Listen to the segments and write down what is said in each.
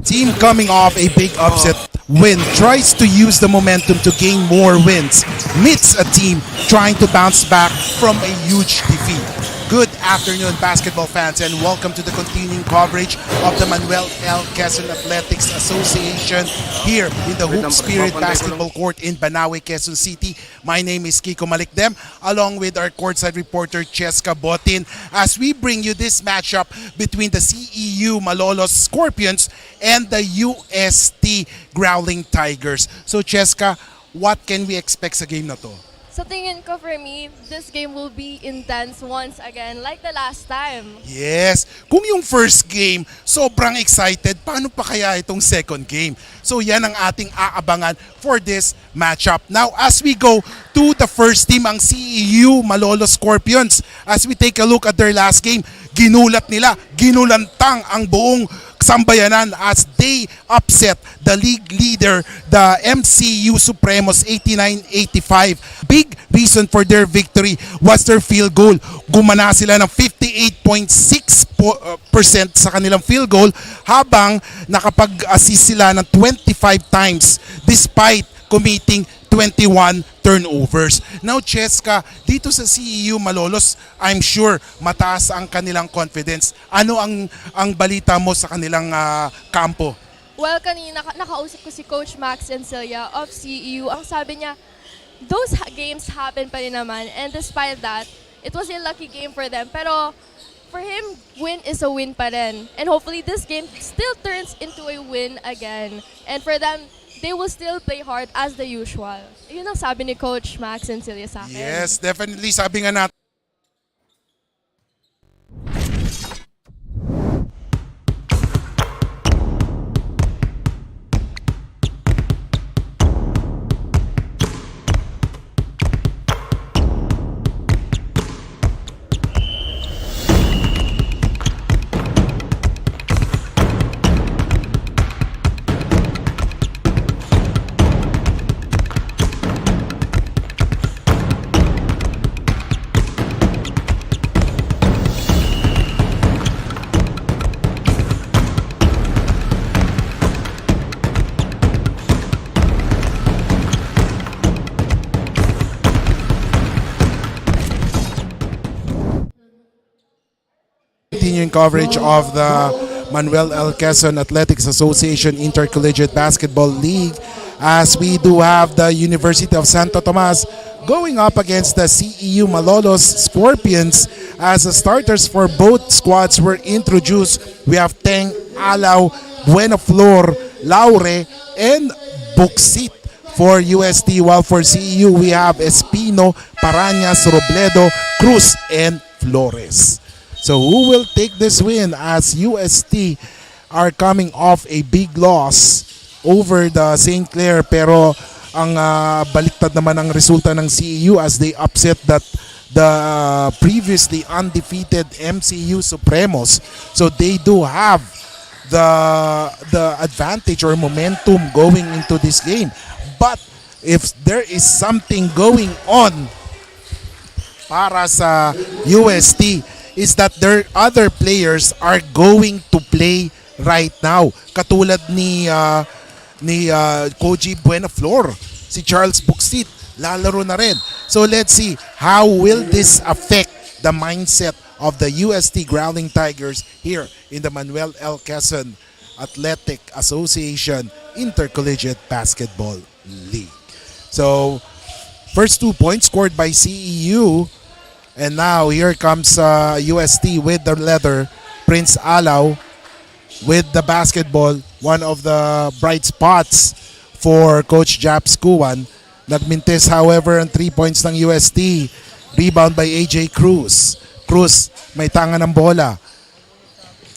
Team coming off a big upset win tries to use the momentum to gain more wins. Meets a team trying to bounce back from a huge defeat. Good afternoon, basketball fans, and welcome to the continuing coverage of the Manuel L. Quezon Athletics Association here in the Hoop Spirit Basketball Court in Banawe, Quezon City. My name is Kiko Malikdem, along with our courtside reporter Cheska Botin, as we bring you this matchup between the Ceu Malolos Scorpions and the UST Growling Tigers. So Cheska, what can we expect sa game na to? Sa tingin ko, for me, this game will be intense once again, like the last time. Yes. Kung yung first game, sobrang excited, paano pa kaya itong second game? So yan ang ating aabangan for this matchup. Now, as we go to the first team, ang Ceu Malolos Scorpions, as we take a look at their last game, ginulat nila, ginulantang ang buong sambayanan as they upset the league leader, the MCU Supremos 89-85. Big reason for their victory was their field goal. Gumana sila ng 58.6% sa kanilang field goal habang nakapag-assist sila ng 25 times despite committing 21 turnovers. Now, Cheska, dito sa Ceu Malolos, I'm sure mataas ang kanilang confidence. Ano ang balita mo sa kanilang kampo? Well, kanina nakausap ko si Coach Max and Celia of CEU. Ang sabi niya, those games happen pa rin naman, and despite that, it was a lucky game for them. Pero for him, win is a win pa rin. And hopefully this game still turns into a win again. And for them, they will still play hard as the usual. Yun ang sabi ni Coach Max and Celia sa akin. Yes, definitely. Sabi nga natin, continuing coverage of the Manuel L. Quezon Athletics Association Intercollegiate Basketball League, as we do have the University of Sto Tomas going up against the Ceu Malolos Scorpions, as the starters for both squads were introduced. We have Teng, Alaw, Buenaflor, Laure, and Buxit for UST, while for CEU we have Espino, Parañas, Robledo, Cruz, and Flores. So who will take this win, as UST are coming off a big loss over the St. Clair, pero ang baliktad naman ang resulta ng CEU as they upset the previously undefeated MCU Supremos. So they do have the advantage or momentum going into this game. But if there is something going on para sa UST, is that their other players are going to play right now. Katulad ni Koji Buenaflor, si Charles Buxit, lalaro na rin. So let's see how will this affect the mindset of the UST Growling Tigers here in the Manuel L. Quezon Athletic Association Intercollegiate Basketball League. So first 2 points scored by CEU. And now here comes UST with the leather. Prince Alaw with the basketball. One of the bright spots for Coach Japs Kuwan. Nagmintis however ang 3 points ng UST. Rebound by AJ Cruz. Cruz may tanga ng bola.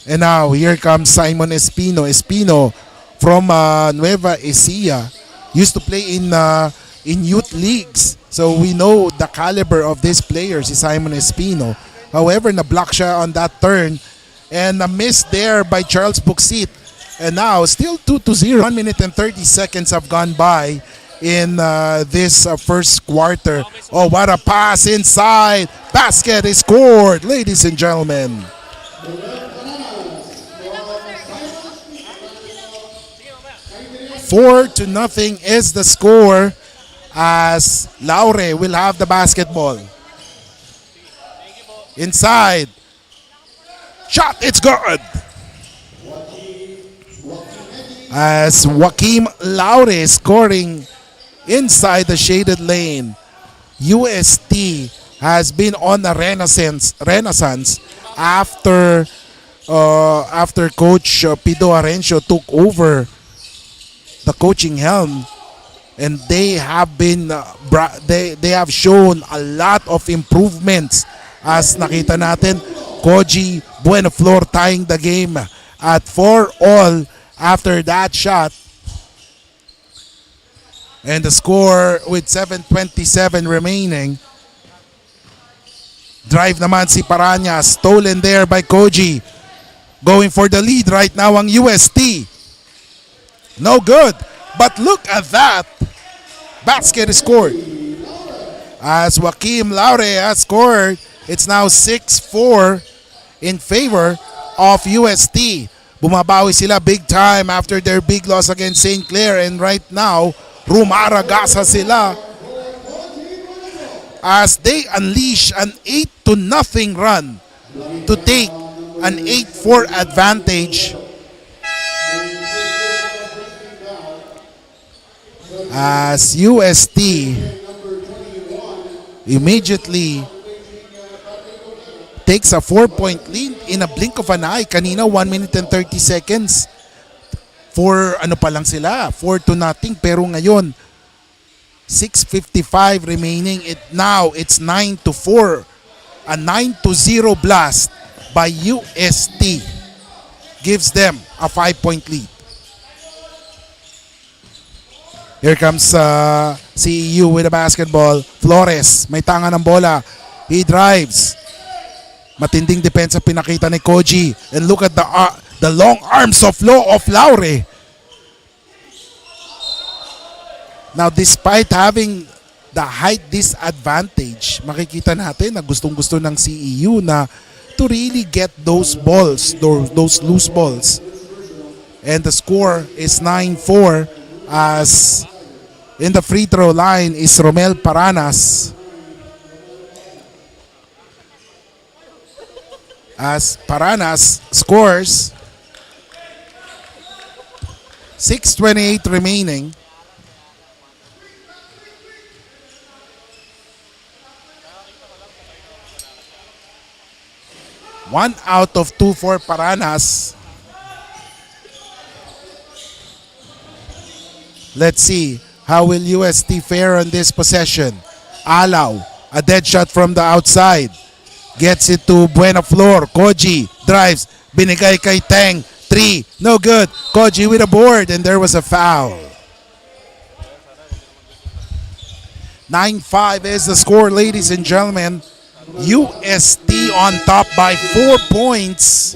And now here comes Simon Espino. Espino from Nueva Ecija. Used to play in youth leagues. So we know the caliber of this player, si Simon Espino. However, na-block siya on that turn and na-miss there by Charles Buxit. And now, still 2-0. 1 minute and 30 seconds have gone by in this first quarter. Oh, what a pass inside. Basket is scored, ladies and gentlemen. 4-0 is the score as Laure will have the basketball. Inside. Shot, it's good. As Joaquim Laure scoring inside the shaded lane. UST has been on a renaissance after Coach Pido Arencio took over the coaching helm, and they have been they have shown a lot of improvements. As nakita natin, Koji Buenaflor tying the game at 4-all after that shot. And the score with 7:27 remaining. Drive naman si Paranya, stolen there by Koji. Going for the lead right now ang UST. No good. But look at that. Basket is scored. As Joaquim Laure has scored, it's now 6-4 in favor of UST. Bumabawi sila big time after their big loss against St. Clair, and right now, rumaragasa sila as they unleash an 8-0 run to take an 8-4 advantage. As UST immediately takes a 4-point lead in a blink of an eye. Kanina 1 minute and 30 seconds. Ano pa lang sila, 4-0, pero ngayon 6:55 remaining. It's 9-4. A 9-0 blast by UST gives them a 5-point lead. Here comes CEU with the basketball. Flores, may tanga ng bola. He drives. Matinding depensa pinakita ni Koji. And look at the long arms of Laure. Now, despite having the height disadvantage, makikita natin na gustong-gusto ng CEU na to really get those balls, those loose balls. And the score is 9-4 as in the free throw line is Romel Paranas. As Paranas scores, 6:28 remaining. One out of two for Paranas. Let's see how will UST fare on this possession. Alaw, a dead shot from the outside. Gets it to Buenaflor. Koji drives. Binigay kay Teng. 3. No good. Koji with a board, and there was a foul. 9-5 is the score, ladies and gentlemen. UST on top by 4 points.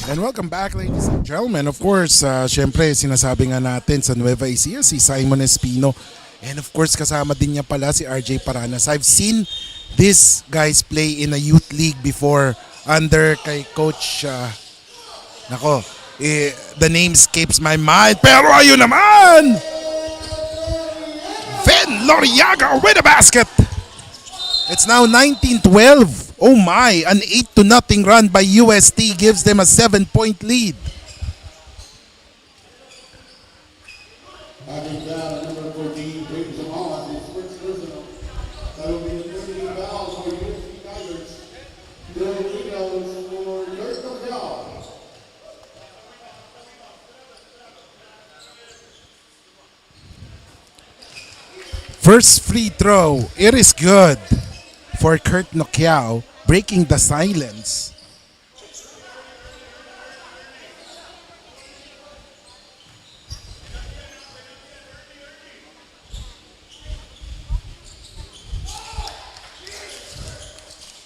And welcome back, ladies and gentlemen. Of course, syempre sinasabi nga natin sa Nueva Ecija si Simon Espino. And of course, kasama din niya pala si RJ Paranas. I've seen these guys play in a youth league before under kay Coach, the name escapes my mind. Pero ayun naman! Ven Loriaga with a basket. It's now 19-12. Oh my, an 8-0 run by UST gives them a 7-point lead. First free throw, it is good for Kurt Nokiao, breaking the silence.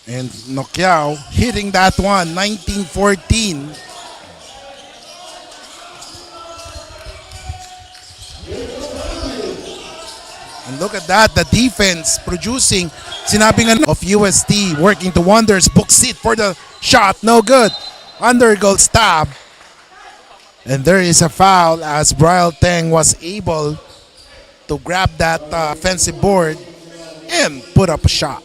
And Nokiao hitting that one, 19-14. And look at that, the defense producing Sinabi nga of UST working to wonders. Buksit for the shot. No good. Undergoal stab. And there is a foul as Brian Teng was able to grab that offensive board and put up a shot.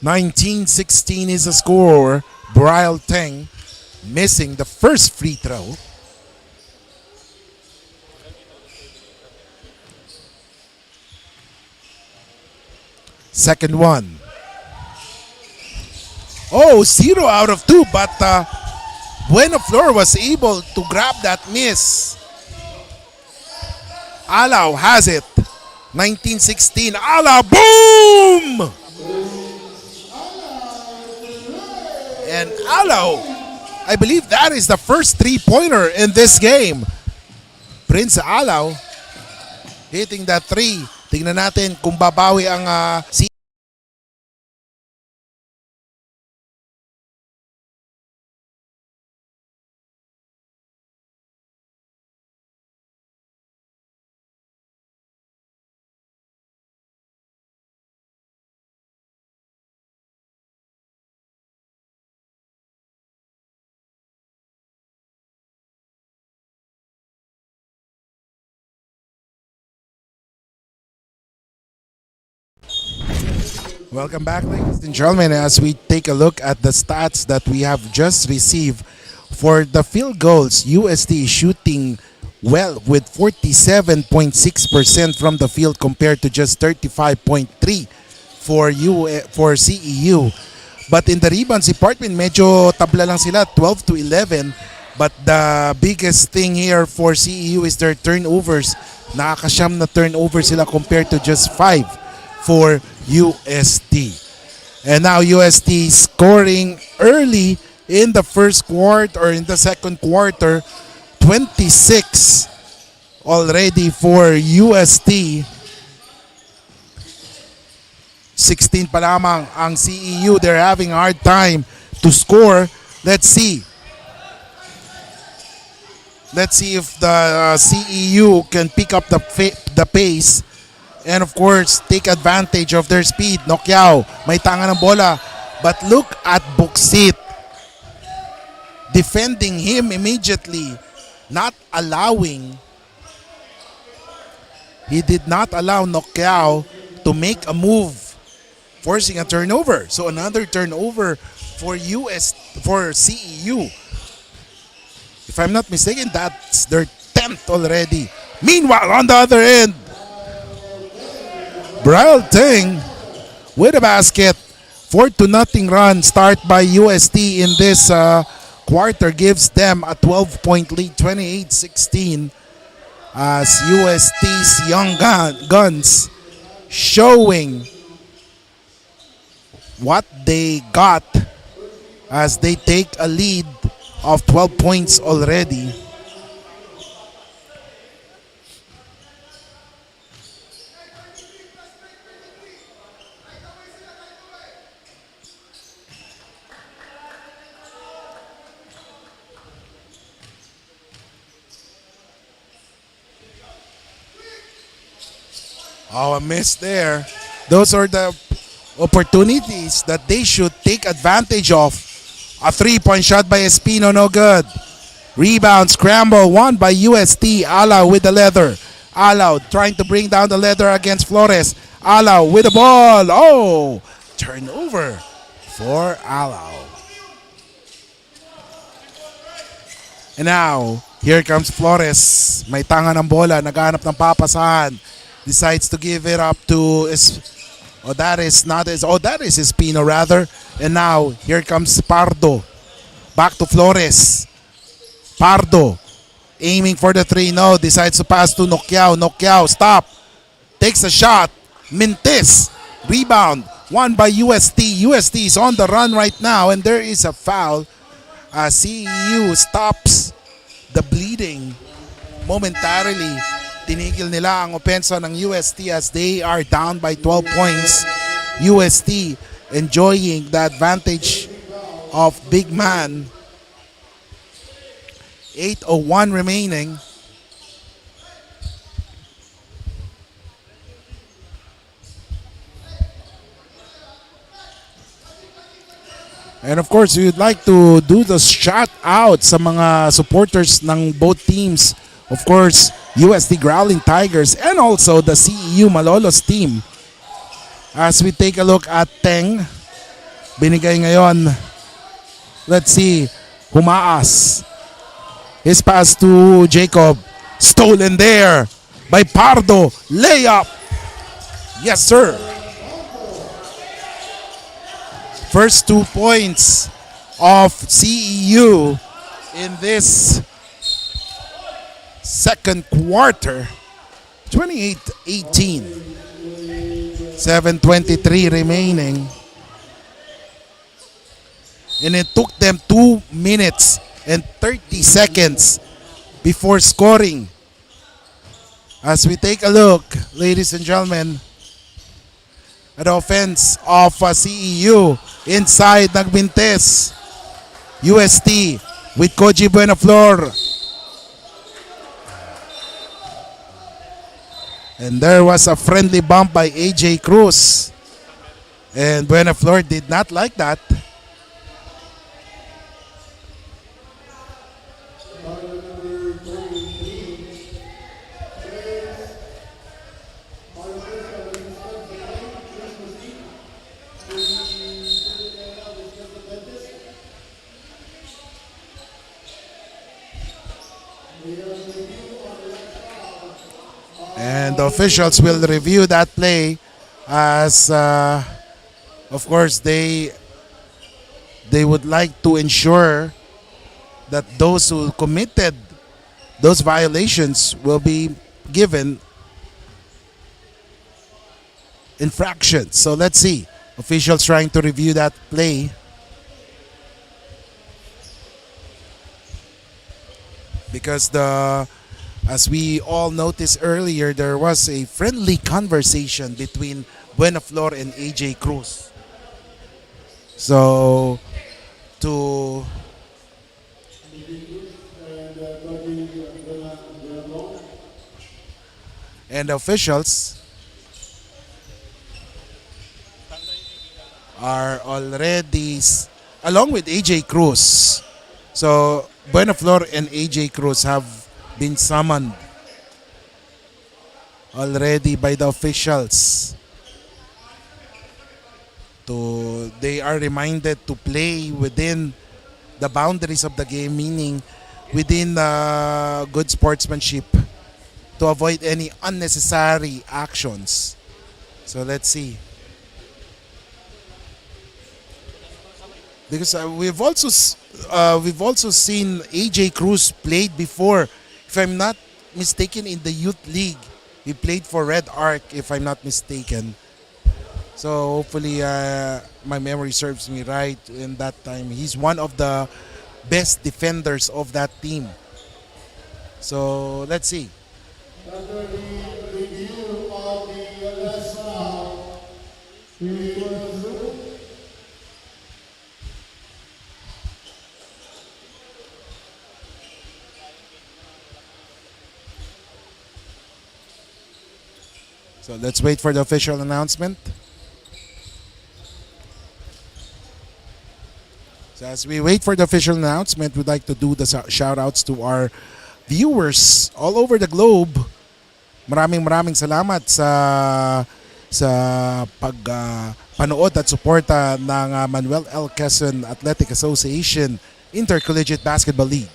(19-16) is the score. Brian Teng missing the first free throw. Second one. Oh, 0 out of 2, but Bueno Flor was able to grab that miss. Alaw has it. 19-16. Alaw, boom! And Alaw, I believe that is the first three-pointer in this game. Prince Alaw hitting that three. Tingnan natin kung babawi ang Welcome back, ladies and gentlemen, as we take a look at the stats that we have just received for the field goals. USD shooting well with 47.6% from the field compared to just 35.3 for CEU. But in the rebounds department, medyo tabla lang sila, 12-11. But the biggest thing here for CEU is their turnovers. Nakakasyam na turnovers sila compared to just 5 for UST. And now UST scoring early in the first quarter or in the second quarter. 26 already for UST. 16 pa lamang ang CEU. They're having a hard time to score. Let's see. Let's see if the CEU can pick up the pace and of course take advantage of their speed. Nokyao, may tanga ng bola. But look at Buksit defending him immediately, not allowing. He did not allow Nokyao to make a move, forcing a turnover. So another turnover for CEU. If I'm not mistaken, that's their 10th already. Meanwhile, on the other end, Brian Teng with a basket. 4-0 run start by UST in this quarter gives them a 12-point lead, 28-16, as UST's young guns showing what they got as they take a lead of 12 points already. Oh, a miss there. Those are the opportunities that they should take advantage of. A three-point shot by Espino, no good. Rebound, scramble, won by UST. Alaw with the leather. Alaw trying to bring down the leather against Flores. Alaw with the ball. Oh, turnover for Alaw. And now, here comes Flores. May tanga ng bola, naghanap ng papasahan. Decides to give it up to that is Espino rather. And now here comes Pardo. Back to Flores. Pardo aiming for the three. No, decides to pass to Nokyao. Nokyao stop. Takes a shot. Mintis. Rebound. Won by UST. UST is on the run right now and there is a foul. CEU stops the bleeding momentarily. Tinigil nila ang opensa ng UST as they are down by 12 points. UST enjoying the advantage of big man 8:01 remaining. And of course, we would like to do the shout out sa mga supporters ng both teams. Of course, UST Growling Tigers and also the Ceu Malolos team. As we take a look at Teng, binigay ngayon. Let's see, Humaas. His pass to Jacob. Stolen there by Pardo. Layup. Yes, sir. First 2 points of CEU in this second quarter. 28-18. 7:23 remaining. And it took them 2 minutes and 30 seconds before scoring. As we take a look, ladies and gentlemen, at the offense of CEU inside Nagmintes. UST with Koji Buenaflor. And there was a friendly bump by AJ Cruz. And Buenaflor did not like that. And the officials will review that play as, of course, they would like to ensure that those who committed those violations will be given infractions. So let's see. Officials trying to review that play. Because as we all noticed earlier, there was a friendly conversation between Buenaflor and AJ Cruz. So, and the officials are already, along with AJ Cruz. So, Buenaflor and AJ Cruz have been summoned already by the officials. They are reminded to play within the boundaries of the game, meaning within good sportsmanship, to avoid any unnecessary actions. So let's see. Because we've also seen AJ Cruz played before. If I'm not mistaken, in the youth league, he played for Red Arc, if I'm not mistaken. So hopefully my memory serves me right in that time. He's one of the best defenders of that team. So let's see. So let's wait for the official announcement. So as we wait for the official announcement, we'd like to do the shout outs to our viewers all over the globe. Maraming salamat sa panood at suporta ng Manuel L. Quezon Athletic Association Intercollegiate Basketball League.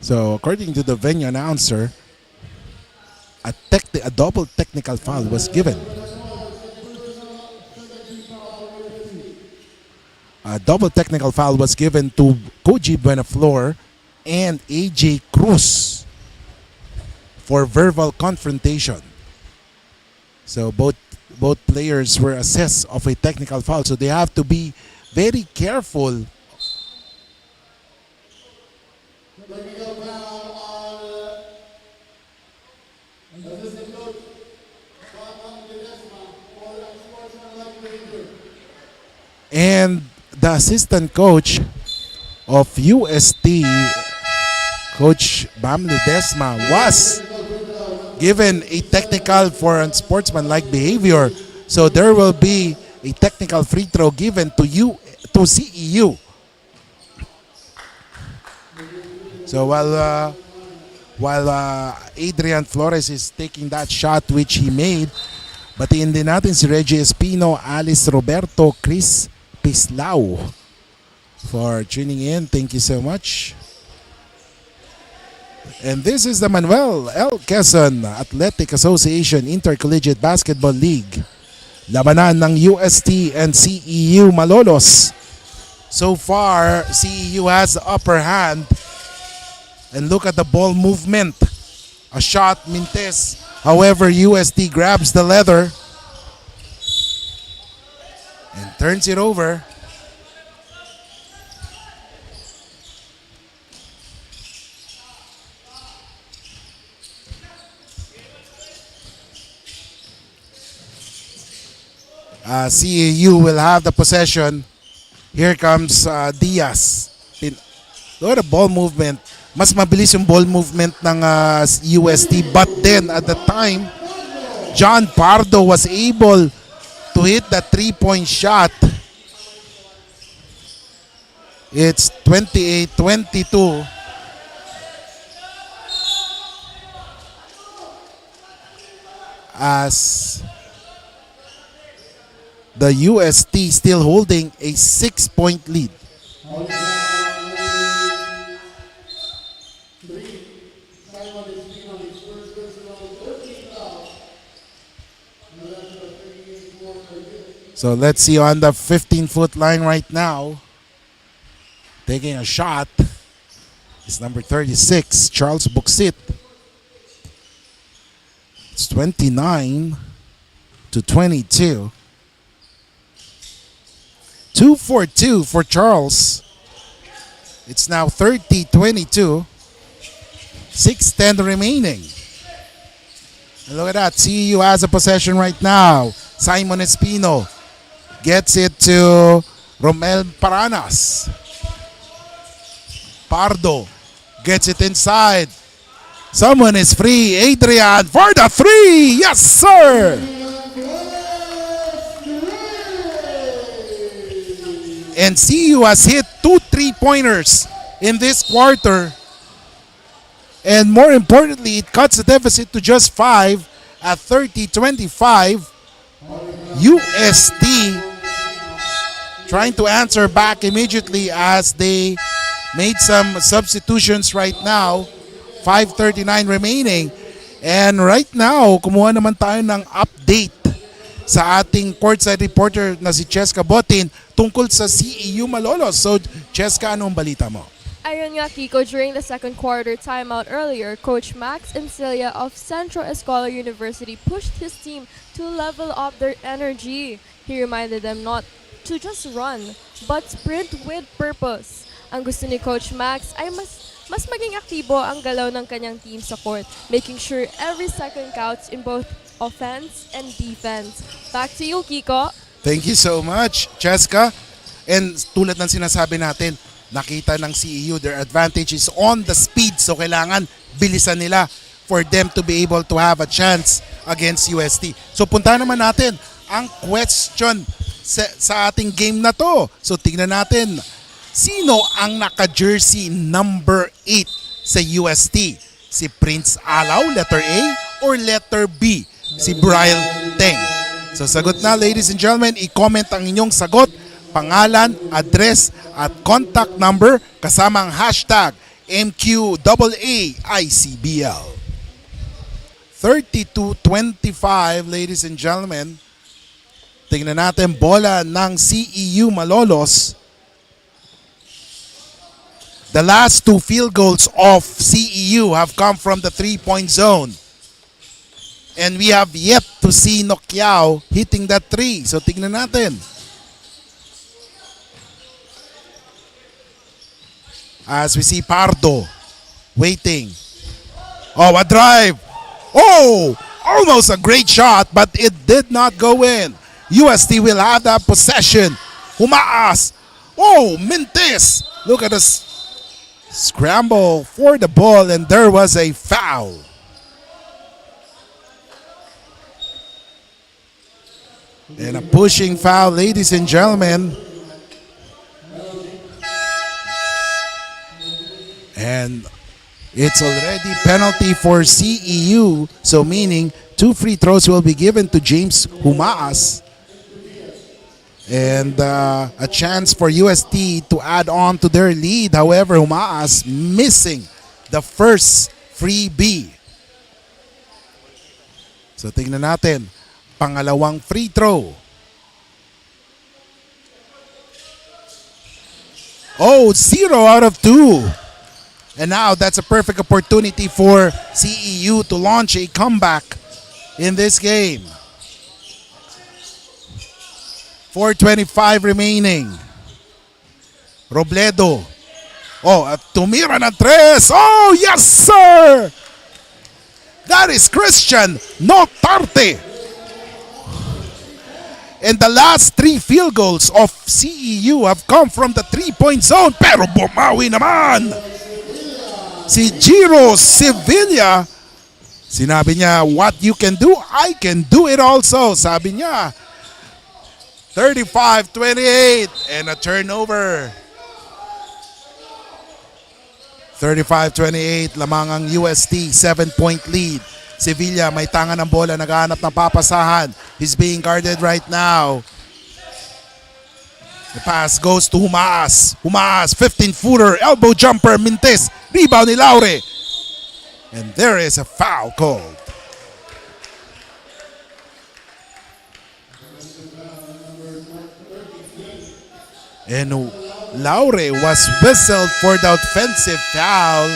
So according to the venue announcer, a double technical foul was given. A double technical foul was given to Koji Buenaflor and AJ Cruz for verbal confrontation. So both players were assessed of a technical foul, so they have to be very careful. And the assistant coach of UST, Coach Bam Ledesma, was given a technical for unsportsmanlike behavior. So there will be a technical free throw given to CEU. So while Adrian Flores is taking that shot which he made, batiin din natin si Reggie Espino, Alice Roberto, Chris Pislao for tuning in. Thank you so much. And this is the Manuel L. Quezon Athletic Association Intercollegiate Basketball League. Labanan ng UST and CEU Malolos. So far, CEU has the upper hand. And look at the ball movement. A shot, Mintes. However, UST grabs the leather and turns it over. CAU will have the possession. Here comes Diaz. Look at the ball movement. Mas mabilis yung ball movement ng UST. But then, at the time, John Pardo was able to hit the three-point shot. It's 28-22. As the UST still holding a 6-point lead. So let's see on the 15-foot line right now. Taking a shot is number 36, Charles Buxit. It's 29-22. 2 for 2 for Charles. It's now 30-22. 6:10 remaining. And look at that. CEU has a possession right now. Simon Espino gets it to Romel Paranas. Pardo gets it inside. Someone is free. Adrian for the three. Yes, sir. And CU has hit 2 3-pointers in this quarter. And more importantly, it cuts the deficit to just 5 at 30-25. UST trying to answer back immediately as they made some substitutions right now. 5:39 remaining. And right now, kumuha naman tayo ng update sa ating courtside reporter na si Cheska Botin tungkol sa CEU Malolos. So, Cheska, anong balita mo? Ayun nga, Kiko, during the second quarter timeout earlier, Coach Max Encilia of Central Escolar University pushed his team to level up their energy. He reminded them not to just run, but sprint with purpose. Ang gusto ni Coach Max ay mas maging aktibo ang galaw ng kanyang team sa court, making sure every second counts in both offense and defense. Back to you, Kiko. Thank you so much, Cheska. And tulad ng sinasabi natin, nakita ng CEU, their advantage is on the speed. So kailangan bilisan nila for them to be able to have a chance against UST. So puntahan naman natin ang question sa ating game na to. So tingnan natin, sino ang naka-jersey number 8 sa UST? Si Prince Alaw, letter A, or letter B? Si Brian Teng. So sagot na, ladies and gentlemen, i-comment ang inyong sagot, pangalan, address, at contact number kasama ang hashtag Mqaa-Icbl. 32-25, ladies and gentlemen. Tingnan natin bola ng CEU Malolos. The last two field goals of CEU have come from the 3-point zone. And we have yet to see Mqaa-Icbl hitting that three. So tignan natin. As we see Pardo waiting. Oh, a drive. Oh, almost a great shot, but it did not go in. UST will have that possession. Humaas. Oh, Mintis. Look at this scramble for the ball, and there was a foul. And a pushing foul, ladies and gentlemen. And it's already penalty for CEU. So meaning 2 free throws will be given to James Humaas. And a chance for UST to add on to their lead. However, Humaas missing the first freebie. So tingnan natin. Pangalawang free throw. Oh, 0 out of 2. And now that's a perfect opportunity for CEU to launch a comeback in this game. 4:25 remaining. Robledo. Oh, at tumira ng 3. Oh, yes, sir! That is Christian Notarte. And the last 3 field goals of CEU have come from the 3-point zone. Pero bumawi naman si Giro Sevilla. Sinabi niya, what you can do, I can do it also. Sabi niya, 35-28 and a turnover. 35-28 lamang ang UST, 7-point lead. Sevilla may tangan ng bola, naghahanap ng papasahan. He's being guarded right now. The pass goes to Humaas. Humaas, 15-footer, elbow jumper, Mintis. Rebound ni Laure. And there is a foul called. And Laure was whistled for the offensive foul.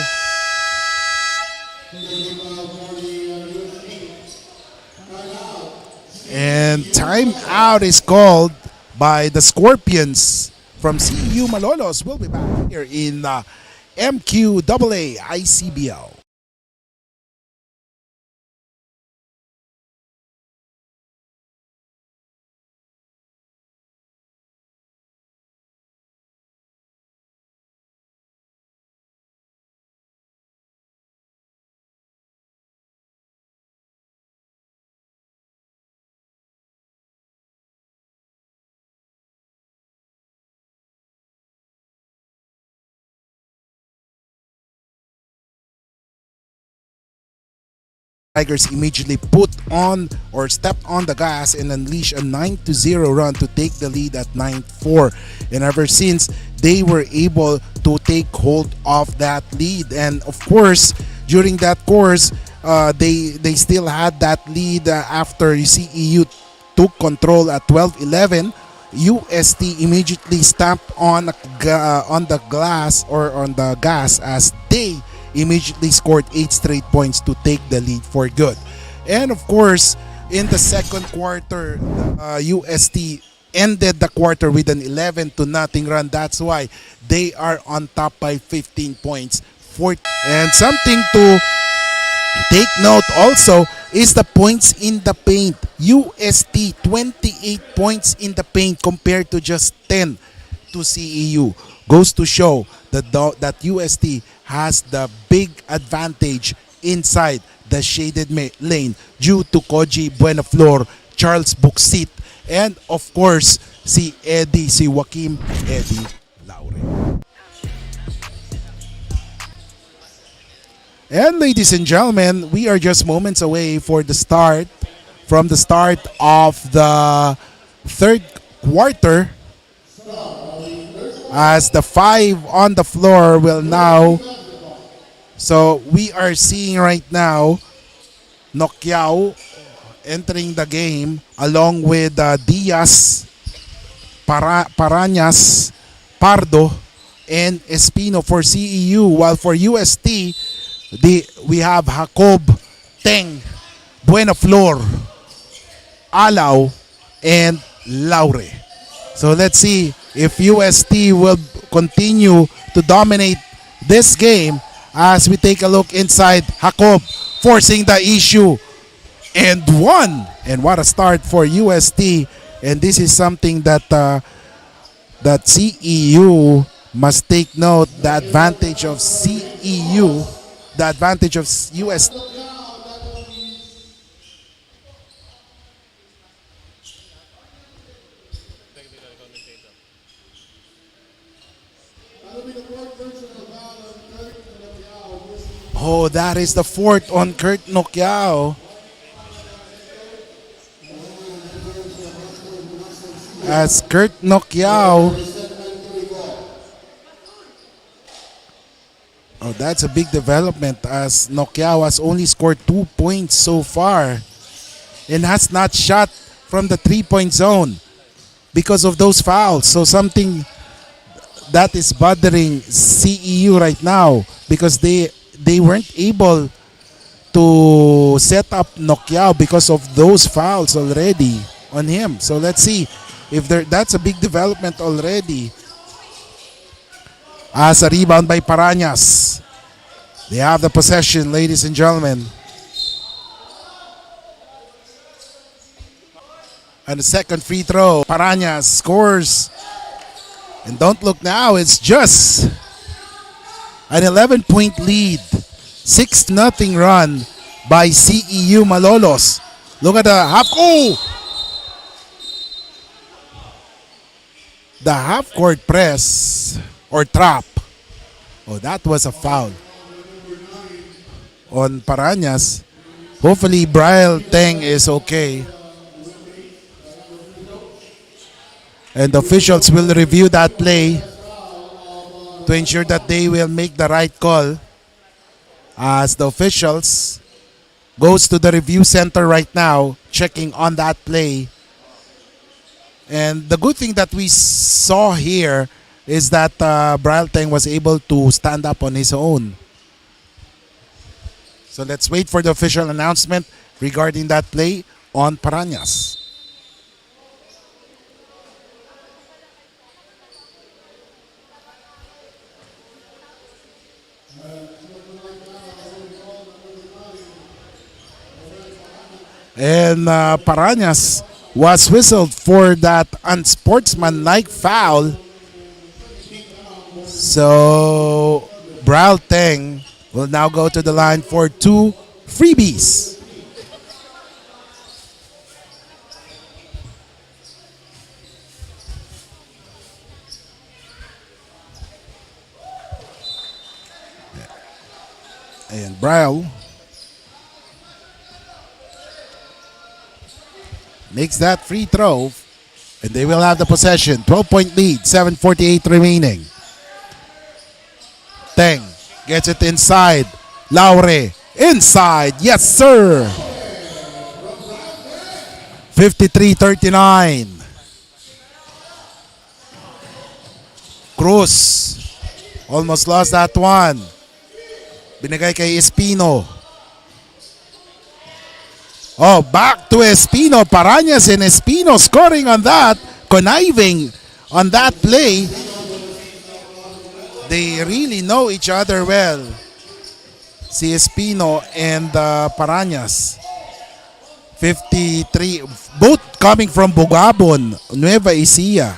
And timeout is called by the Scorpions from Ceu Malolos. We'll be back here in Mqaa-Icbl. Tigers immediately put on or stepped on the gas and unleashed a 9-0 run to take the lead at 9-4. And ever since, they were able to take hold of that lead. And of course, during that course, they still had that lead after CEU took control at 12-11. UST immediately stamped on the glass or on the gas as they immediately scored 8 straight points to take the lead for good. And of course, in the second quarter, UST ended the quarter with an 11-0 run. That's why they are on top by 15 points. And something to take note also is the points in the paint. UST 28 points in the paint compared to just 10 to CEU. Goes to show that UST has the big advantage inside the shaded lane due to Koji Buenaflor, Charles Buxit, and of course si Joaquim Eddie Laure. And ladies and gentlemen, we are just moments away from the start of the third quarter, as the 5 on the floor will now. So we are seeing right now Mqaa-Icbl entering the game along with Diaz, Parañas, Pardo, and Espino for CEU, while for UST, we have Jacob, Teng, Buenaflor, Alaw, and Laure. So let's see if UST will continue to dominate this game as we take a look inside. Jacob forcing the issue and one. And what a start for UST. And this is something that that CEU must take note. The advantage of CEU, the advantage of UST. Oh, that is the fourth on Kurt Nokiao. As Kurt Nokiao. Oh, that's a big development as Nokiao has only scored 2 points so far and has not shot from the 3-point zone because of those fouls. So something that is bothering CEU right now because they weren't able to set up Nokiao because of those fouls already on him. So let's see if that's a big development already. As a rebound by Parañas. They have the possession, ladies and gentlemen. And the second free throw. Parañas scores. And don't look now, it's just an 11-point lead. 6-0 run by Ceu Malolos. Look at the half. Oh! The half-court press or trap. Oh, that was a foul on Parañas. Hopefully, Brian Teng is okay. And the officials will review that play to ensure that they will make the right call. As the officials goes to the review center right now, checking on that play. And the good thing that we saw here is that Brian Teng was able to stand up on his own. So let's wait for the official announcement regarding that play on Parañas. And Parañas was whistled for that unsportsmanlike foul. So Brian Teng will now go to the line for 2 freebies. And Brian makes that free throw, and they will have the possession. 12-point lead, 7:48 remaining. Teng gets it inside. Laure inside. Yes, sir. 53-39. Cruz almost lost that one. Binigay kay Espino. Oh, back to Espino. Parañas and Espino scoring on that. Conniving on that play. They really know each other well. Si Espino and Parañas. 53. Both coming from Bugabon, Nueva Ecija.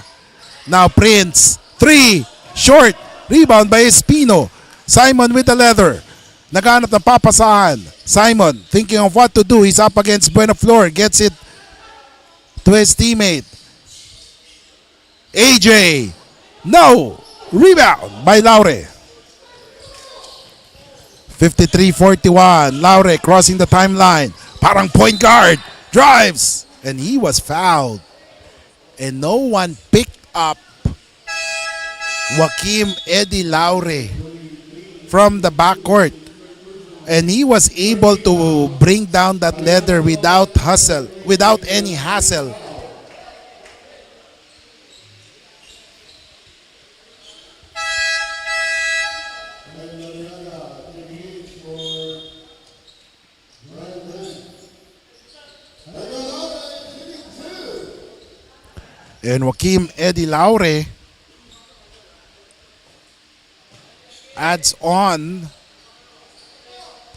Now Prince. 3. Short. Rebound by Espino. Simon with the leather. Naghanap ng papasahan. Simon thinking of what to do. He's up against Buenaflor. Gets it to his teammate. AJ. No. Rebound by Laure. 53-41. Laure crossing the timeline. Parang point guard. Drives. And he was fouled. And no one picked up Joaquim Eddie Laure from the backcourt. And he was able to bring down that leather without hustle, without any hassle. And Joaquim Eddie Laure adds on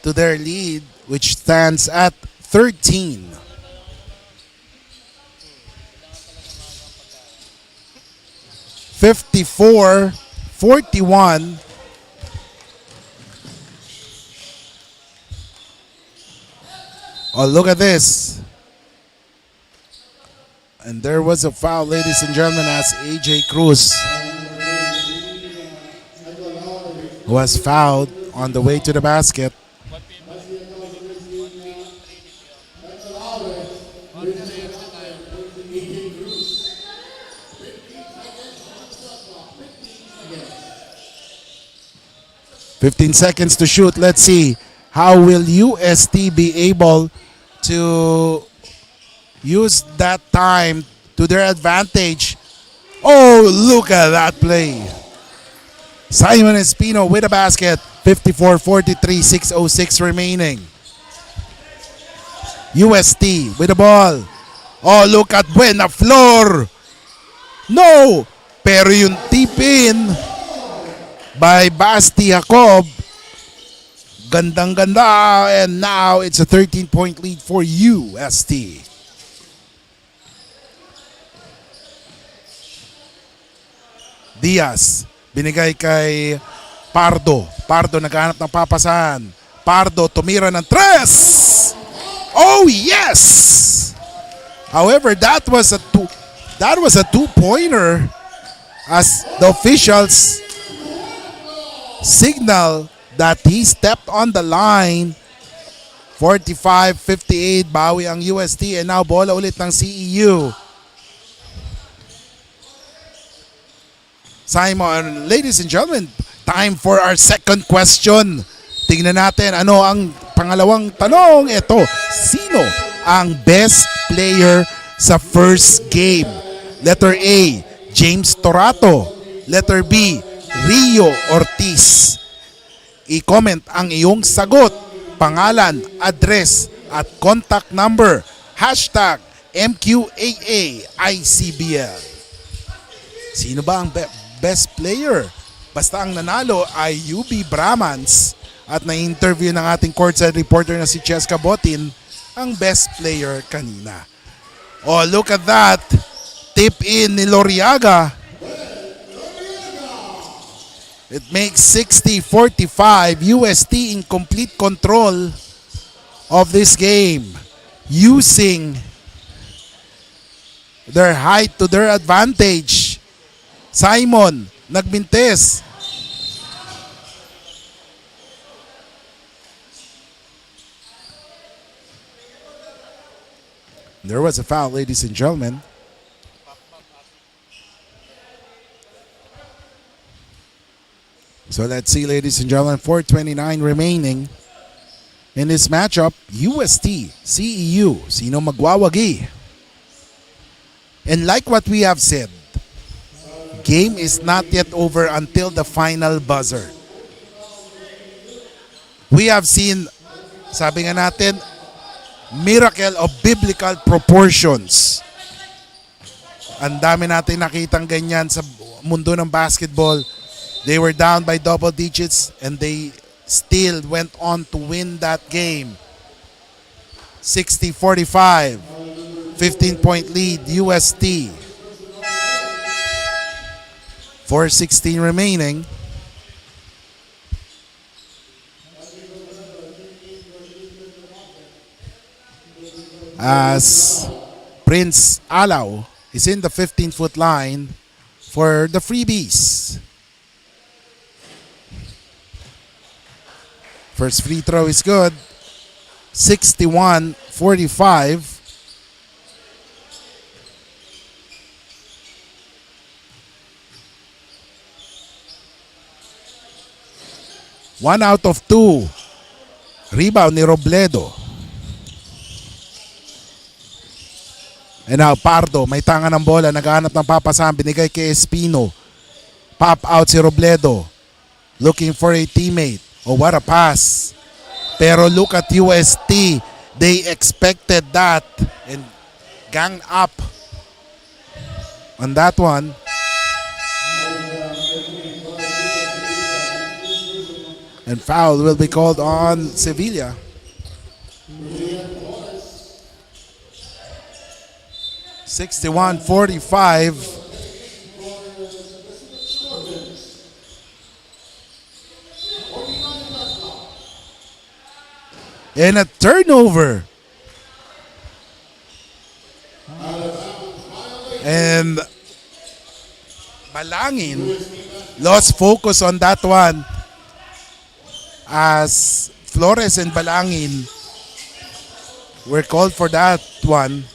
to their lead, which stands at 13. (54-41). Oh, look at this. And there was a foul, ladies and gentlemen, as AJ Cruz was fouled on the way to the basket. (15 seconds to shoot. Let's see. How will UST be able to use that time to their advantage? Oh, look at that play. Simon Espino with a basket. 54-43, 6:06 remaining. UST with the ball. Oh, look at Buena Flor. No! Pero yung tip in by Basti Jacob, gandang-ganda, and now it's a 13-point lead for UST. Diaz, binigay kay Pardo. Pardo naghahanap ng papasahan. Pardo tumira ng tres. Oh yes! However, that was a two-pointer as the officials signal that he stepped on the line. 45-58, bawi ang UST, and now bola ulit ng CEU. Simon, ladies and gentlemen, time for our second question. Tingnan natin ano ang pangalawang tanong. Ito, sino ang best player sa first game? Letter A, James Torato. Letter B, Rio Ortiz. I-comment ang iyong sagot, pangalan, address, at contact number. Hashtag Mqaa-Icbl. Sino ba ang best player? Basta ang nanalo ay UB Brahmans, at na-interview ng ating courtside reporter na si Cheska Botin ang best player kanina. Oh, look at that. Tip in ni Loriaga. It makes 60-45. UST in complete control of this game, using their height to their advantage. Simon, nagmintes. There was a foul, ladies and gentlemen. So let's see, ladies and gentlemen, 4:29 remaining in this matchup. UST, CEU, sino magwawagi? And like what we have said, game is not yet over until the final buzzer. We have seen, sabi nga natin, miracle of biblical proportions. Ang dami natin nakitang ganyan sa mundo ng basketball. They were down by double digits and they still went on to win that game. 60-45, 15-point lead, UST. 4:16 remaining. As Prince Alaw is in the 15-foot line for the freebies. First free throw is good. 61-45. One out of two. Rebound ni Robledo. And now Pardo, may tanga ng bola, naghahanap ng papasahan, binigay kay Espino. Pop out si Robledo. Looking for a teammate. Oh, what a pass. Pero look at UST. They expected that and gang up. on that one. And foul will be called on Sevilla. (61-45). And a turnover. And Balangin lost focus on that one as Flores and Balangin were called for that one.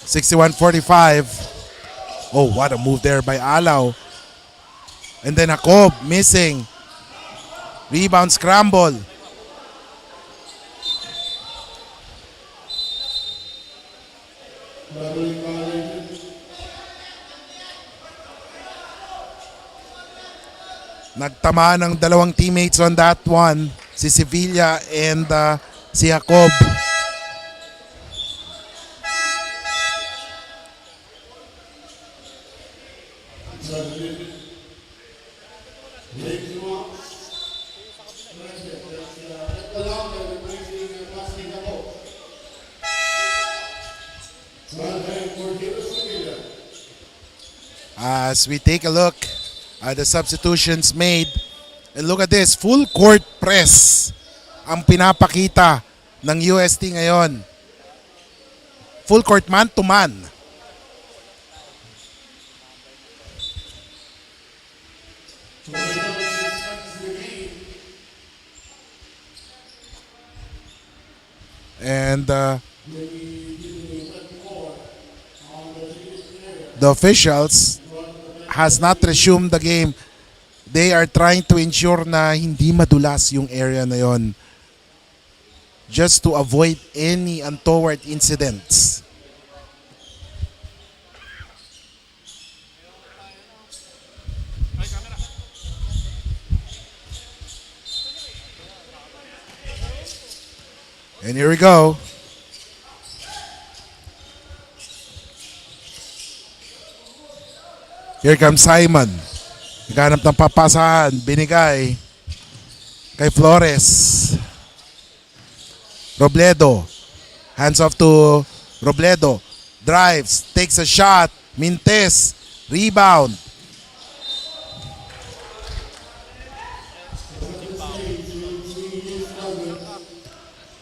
61-45. Oh, what a move there by Alaw. And then Jacob missing. Rebound scramble. Nagtama ng dalawang teammates on that one. Si Sevilla and si Jacob. As we take a look at the substitutions made, and look at this, full court press ang pinapakita ng UST ngayon. Full court man to man. And the officials has not resumed the game. They are trying to ensure na hindi madulas yung area na yon, just to avoid any untoward incidents. And here we go. Here comes Simon. Naghanap ng papasahan. Binigay kay Flores. Robledo. Hands off to Robledo. Drives. Takes a shot. Mintes. Rebound.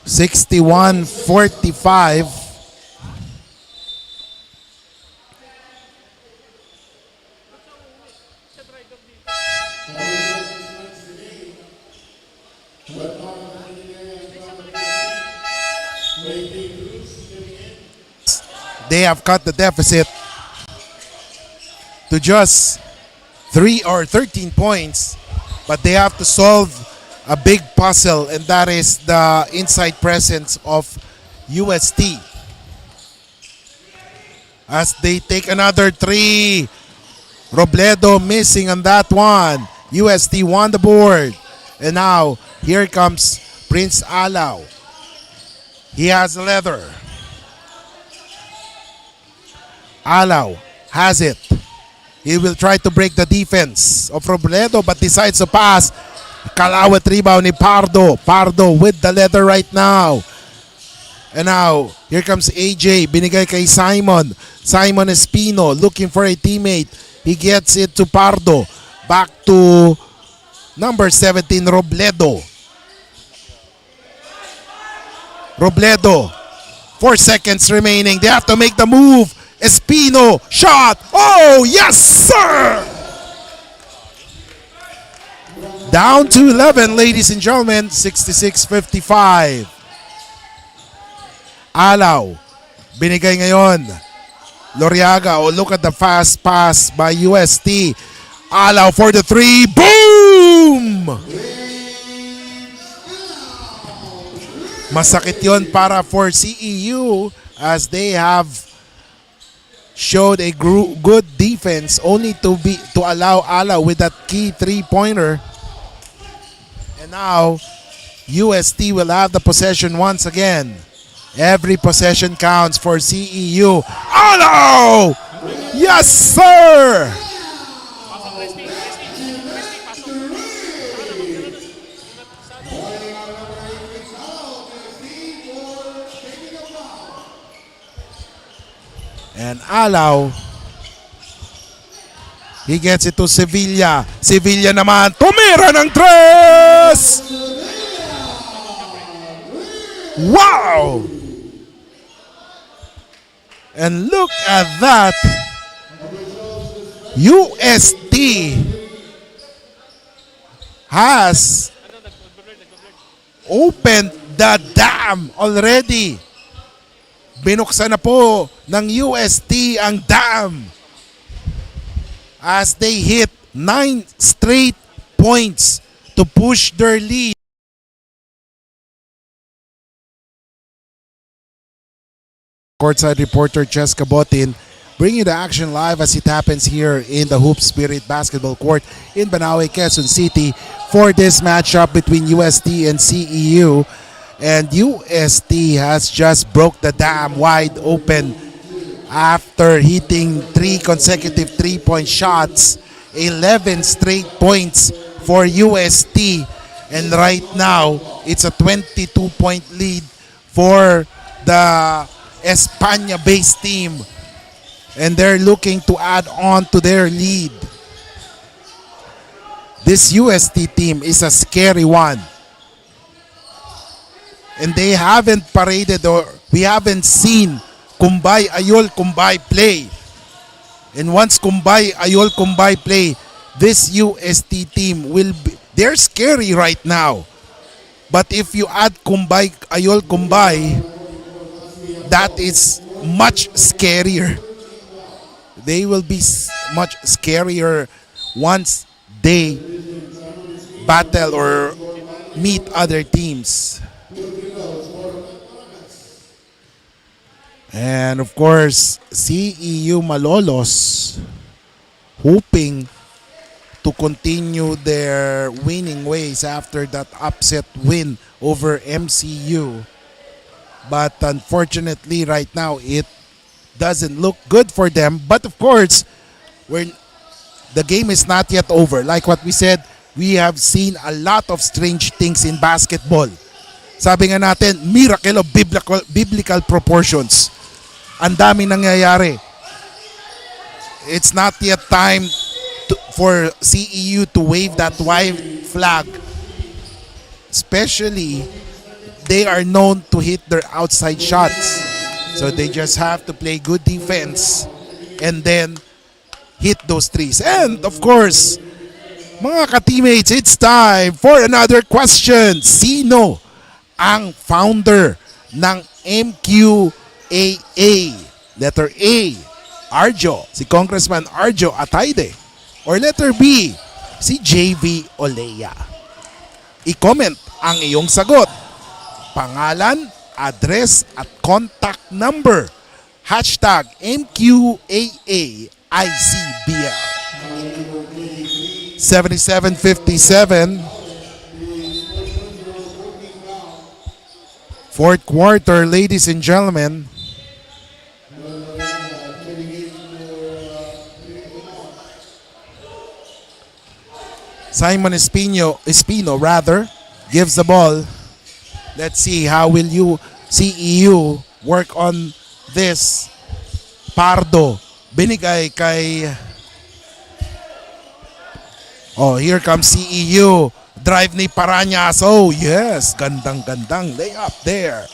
(61-45). They have cut the deficit to just 3 or 13 points, but they have to solve a big puzzle, and that is the inside presence of UST. As they take another three, Robledo missing on that one. UST won the board. And now, here comes Prince Alaw. He has leather. Alaw has it. He will try to break the defense of Robledo but decides to pass. Kalawat rebound ni Pardo. Pardo with the leather right now. And now, here comes AJ. Binigay kay Simon. Simon Espino looking for a teammate. He gets it to Pardo. Back to number 17, Robledo. Robledo. 4 seconds remaining. They have to make the move. Espino. Shot. Oh, yes, sir! Down to 11, ladies and gentlemen. 66-55. Alaw. Binigay ngayon. Loriaga. Oh, look at the fast pass by UST. Alaw for the three. Boom! Masakit yon para for CEU as they have showed a good defense only to allow Alaw with that key three-pointer. And now UST will have the possession once again. Every possession counts for CEU. Oh no! Yes, sir! And Alaw, he gets it to Sevilla. Sevilla naman, tumira ng tres! Wow! And look at that. UST has opened the dam already. Binuksan na po ng UST ang dam as they hit 9 straight points to push their lead. Courtside reporter Cheska Botin bringing the action live as it happens here in the Hoop Spirit Basketball Court in Banaue, Quezon City for this matchup between UST and CEU. And UST has just broke the dam wide open after hitting 3 consecutive three-point shots, 11 straight points for UST. And right now, it's a 22-point lead for the España-based team. And they're looking to add on to their lead. This UST team is a scary one. And they haven't paraded, or we haven't seen Kumbay Ayol Kumbay play. And once Kumbay Ayol Kumbay play, this UST team will be, they're scary right now. But if you add Kumbay Ayol Kumbay, that is much scarier. They will be much scarier once they battle or meet other teams. And of course, Ceu Malolos hoping to continue their winning ways after that upset win over MCU. But unfortunately, right now, it doesn't look good for them. But of course, the game is not yet over. Like what we said, we have seen a lot of strange things in basketball. Sabi nga natin, miracle of biblical proportions. Ang dami nangyayari. It's not yet time for CEU to wave that white flag. Especially, they are known to hit their outside shots. So they just have to play good defense and then hit those threes. And of course, mga ka-teammates, it's time for another question. Sino ang founder ng Mqaa? Letter A, Arjo, si Congressman Arjo Atayde. Or letter B, si JV Olea. I-comment ang iyong sagot. Pangalan, address at contact number. Hashtag Mqaa-Icbl. 77-57. Fourth quarter, ladies and gentlemen. Simon Espino gives the ball. Let's see how will CEU work on this. Pardo binigay kay here comes CEU. Drive ni Parañas. Oh yes, gandang layup there.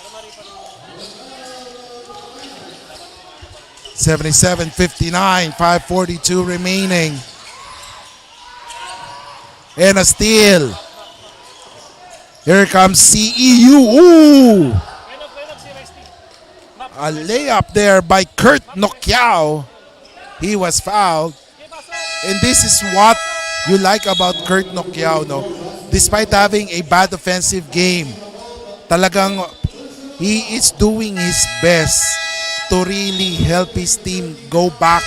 77-59, 5:42 remaining. And a steal. Here comes CEU. Ooh! A layup there by Kurt Nokiao. He was fouled. And this is what you like about Kurt Nokiao, no? Despite having a bad offensive game, talagang he is doing his best to really help his team go back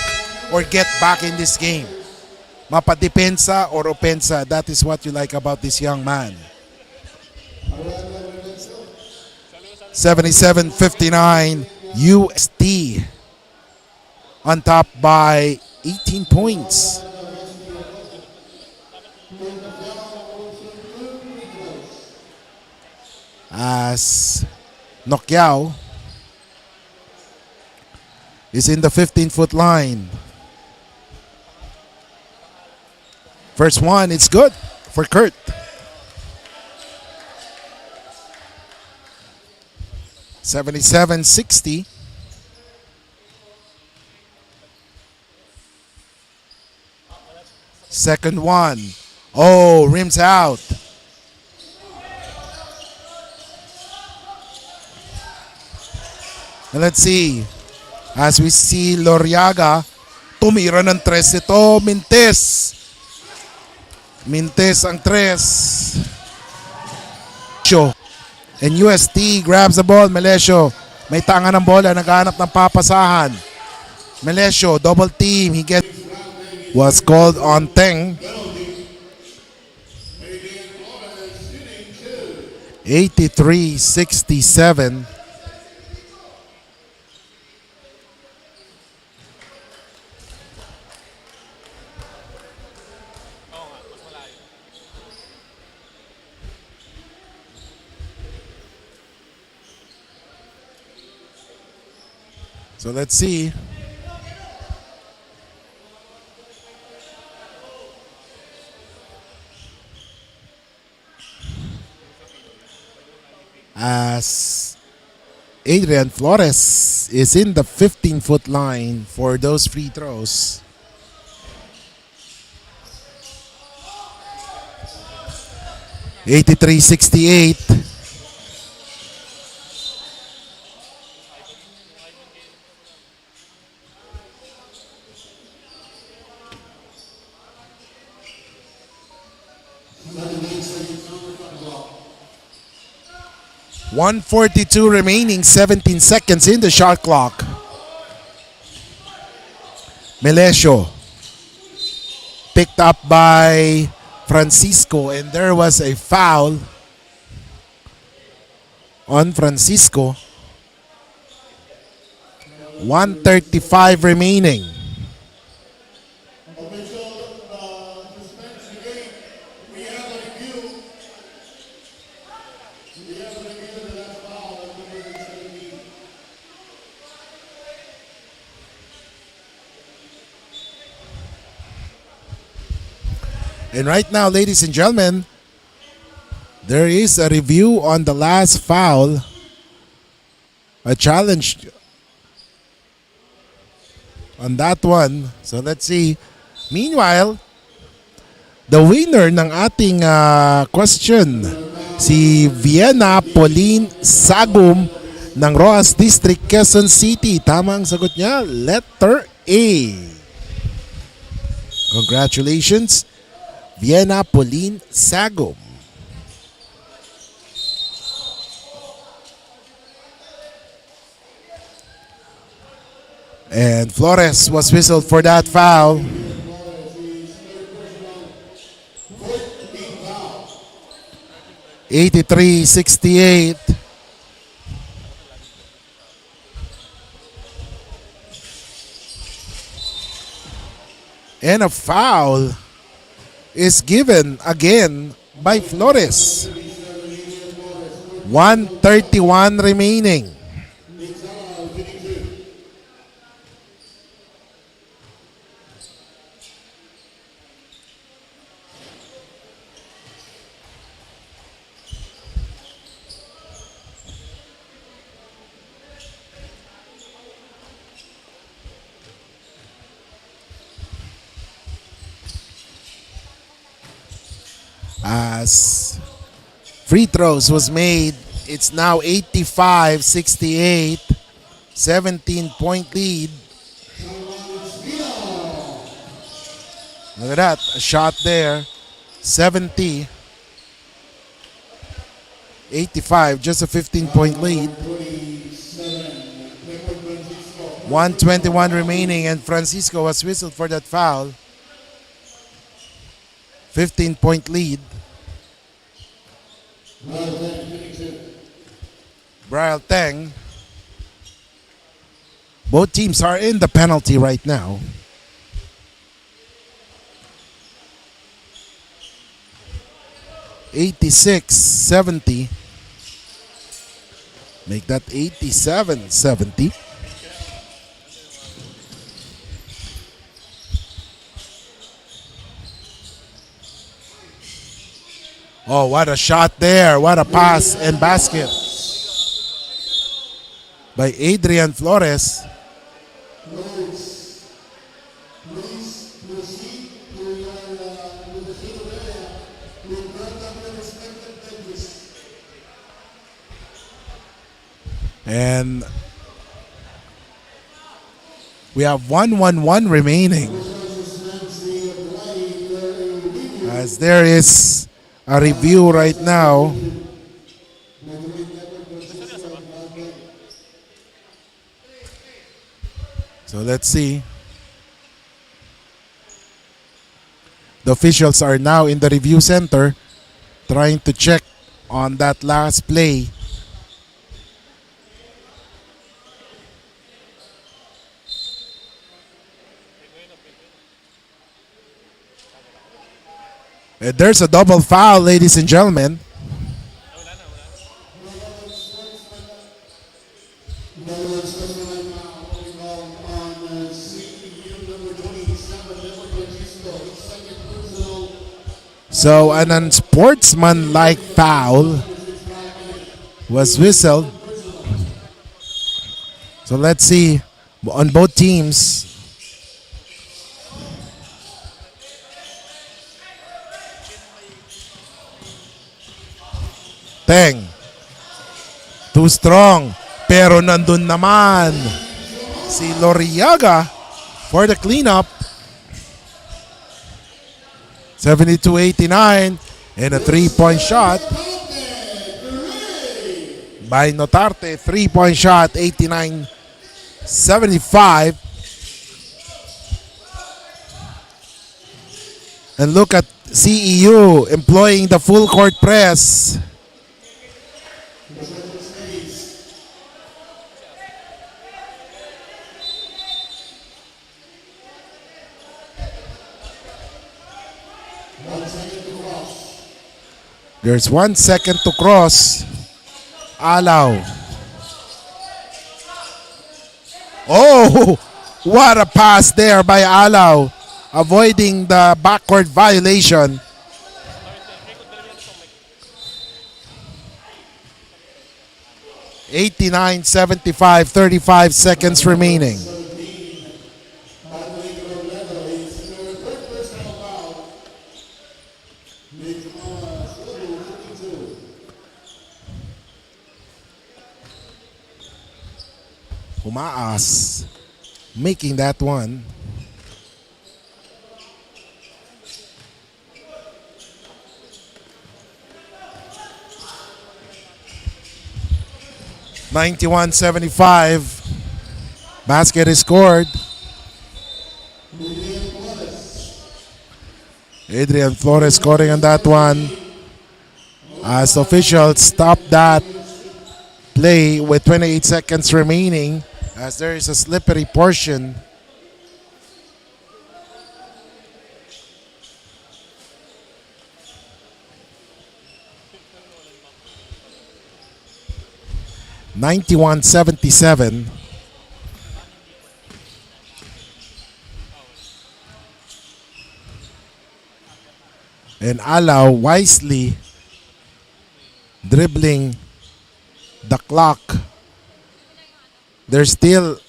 or get back in this game. Mapadepensa or opensa, that is what you like about this young man. 77-59 UST on top by 18 points. As Mqaa-Icbl is in the 15-foot line. First one, it's good for Kurt. (77-60). Second one. Oh, rims out. And let's see. As we see Loriaga, tumira ng tres ito. Mintes. Mintes ang tres. And UST grabs the ball. Melesio, may tanga ng bola. Naghahanap ng papasahan. Melesio, double team. He was called on Teng. 83-67. So let's see. As Adrian Flores is in the 15-foot line for those free throws. (83-68). .142 remaining, 17 seconds in the shot clock. Melesio picked up by Francisco, and there was a foul on Francisco. 1:35 remaining. And right now, ladies and gentlemen, there is a review on the last foul. A challenge on that one. So let's see. Meanwhile, the winner ng ating question, si Vienna Pauline Sagum ng Roas District, Quezon City. Tama ang sagot niya, letter A. Congratulations, Vienna Pauline Sagum. And Flores was whistled for that foul. (83-68). And a foul is given again by Flores. 1:31 remaining. As free throws was made, it's now 85-68, 17-point lead. Look at that, a shot there, 70-85, just a 15-point lead. 1:21 remaining, and Francisco was whistled for that foul. 15-point lead. Brian Teng. Both teams are in the penalty right now. $86-70. Make that 87-70. Oh, what a shot there. What a pass and basket by Adrian Flores. And we have 1-1-1 remaining. As there is a review right now. So let's see. The officials are now in the review center trying to check on that last play. And there's a double foul, ladies and gentlemen. So an unsportsmanlike foul was whistled. So let's see on both teams. Teng. Too strong. Pero nandun naman si Loriaga for the cleanup. 72-89 and a three-point shot by Notarte. Three-point shot, 89-75. And look at CEU employing the full court press. There's 1 second to cross. Alaw. Oh, what a pass there by Alaw, avoiding the backward violation. $89-75, 35 seconds remaining. Humaas making that one. $91-75. Basket is scored. Adrian Flores scoring on that one. As officials stop that play with 28 seconds remaining, as there is a slippery portion. $91-77. And Alaw wisely dribbling the clock. There's still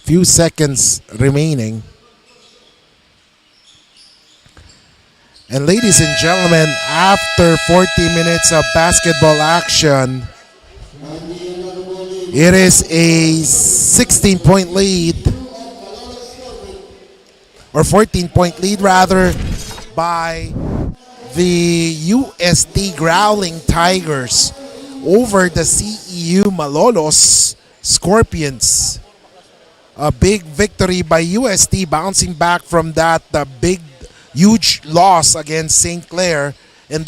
few seconds remaining. And ladies and gentlemen, after 40 minutes of basketball action, it is a 16-point lead, or 14-point lead rather, by the UST Growling Tigers over the CEU Malolos Scorpions. A big victory by UST, bouncing back from that big, huge loss against St. Clair